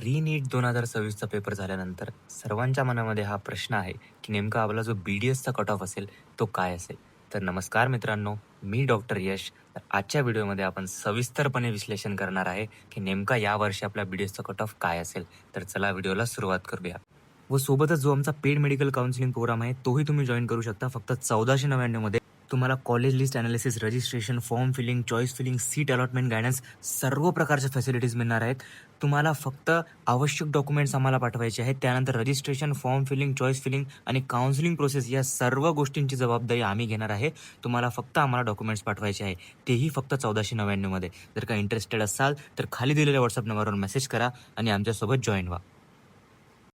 नीट 2026चा paper झाल्यानंतर सर्वांच्या मनामध्ये हा प्रश्न आहे की नेमका आपला जो BDSचा कट ऑफ असेल तो काय असेल. तर नमस्कार मित्रांनो, मी डॉक्टर यश. तर आजच्या व्हिडिओमध्ये आपण सविस्तरपणे विश्लेषण करणार आहे की नेमका यावर्षी आपला BDSचा कट ऑफ काय असेल. तर चला व्हिडिओला सुरुवात करूया. व सोबतच जो आमचा पेड मेडिकल काउन्सिलिंग प्रोग्राम आहे तोही तुम्ही जॉईन करू शकता फक्त 1499 मध्ये. तुम्हाला college list analysis, registration, form filling, choice filling, seat allotment guidance सर्व प्रकारच्या फॅसिलिटीज मिळणार आहेत. तुम्हाला फक्त आवश्यक डॉक्युमेंट्स आम्हाला पाठवायचे आहेत. त्यानंतर registration, form filling, choice filling आणि काउन्सिलिंग प्रोसेस या सर्व गोष्टींची जबाबदारी आम्ही घेणार आहे. तुम्हाला फक्त आम्हाला डॉक्युमेंट्स पाठवायचे आहे, तेही फक्त 1499 मध्ये. जर का इंटरेस्टेड असाल तर खाली दिलेल्या व्हॉट्सअप नंबरवर मेसेज करा आणि आमच्यासोबत जॉईन व्हा.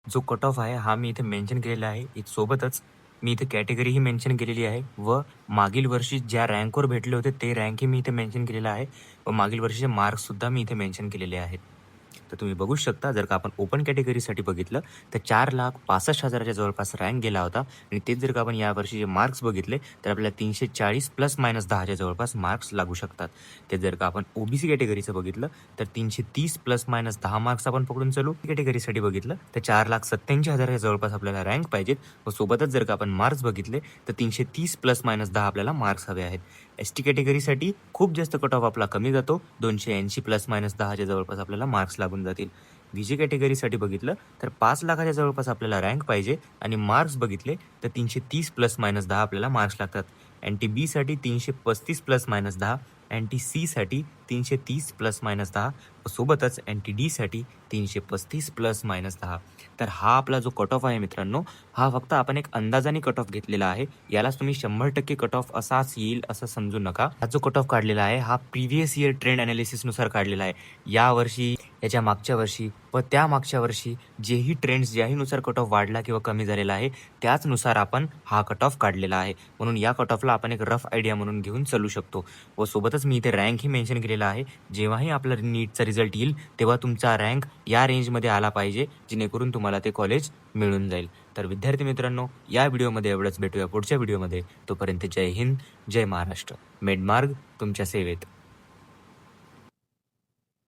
जो कट ऑफ आहे हा मी इथे मेन्शन केलेला आहे. सोबतच मी इथे कॅटेगरीही मेन्शन केलेली आहे व मागील वर्षी ज्या रँकवर भेटले होते ते रँकही मी इथे मेन्शन केलेलं आहे व मागील वर्षीचे मार्क्ससुद्धा मी इथे मेन्शन केलेले आहेत. तर तुम्ही बघू शकता, जर का आपण ओपन कॅटेगरीसाठी बघितलं तर 4,65,000च्या जवळपास रँक गेला होता आणि तेच जर का आपण यावर्षीचे मार्क्स बघितले तर आपल्याला 340 ± 10च्या जवळपास मार्क्स लागू शकतात. ते जर का आपण OBC कॅटेगरीचं बघितलं तर 330 ± 10 मार्क्स आपण पकडून चालू. कॅटेगरीसाठी बघितलं तर 4,87,000च्या जवळपास आपल्याला रँक पाहिजेत व सोबतच जर का आपण मार्क्स बघितले तर 330 ± 10 आपल्याला मार्क्स हवे आहेत. ST कॅटेगरीसाठी खूप जास्त कट ऑफ आपला कमी जातो, 280 ± 10च्या जवळपास आपल्याला मार्क्स लागून जातील. VG कॅटेगरीसाठी बघितलं तर 5 लाखाच्या जवळपास आपल्याला रँक पाहिजे आणि मार्क्स बघितले तर 330 ± 10 आपल्याला मार्क्स लागतात. NT साठी 335 ± 10, NT साठी 330 ± 10 व सोबतच NT साठी 335 ± 10. तर हा आपला जो कट ऑफ आहे मित्रांनो, हा फक्त आपण एक अंदाजाने कट ऑफ घेतलेला आहे. यालाच तुम्ही 100% कट ऑफ असाच येईल असं समजू नका. हा जो कट ऑफ काढलेला आहे हा प्रिव्हियस इयर ट्रेंड ॲनालिसिसनुसार काढलेला आहे. यावर्षी, याच्या मागच्या वर्षी व त्या मागच्या वर्षी जेही ट्रेंड्स ज्याहीनुसार कट ऑफ वाढला किंवा कमी झालेला आहे त्याचनुसार आपण हा कट ऑफ काढलेला आहे. म्हणून या कट ऑफला आपण एक रफ आयडिया म्हणून घेऊन चालू शकतो. व सोबतच मी इथे रँकही मेन्शन केलेला आहे. जेव्हाही आपला नीटचा रिझल्ट येईल तेव्हा तुमचा रँक या रेंजमध्ये आला पाहिजे, जेणेकरून तुम्हाला ते कॉलेज मिळून जाईल. तर विद्यार्थी मित्रांनो, या व्हिडिओमध्ये एवढंच. भेटूया पुढच्या व्हिडिओमध्ये. तोपर्यंत जय हिंद, जय महाराष्ट्र. मेडमार्ग तुमच्या सेवेत.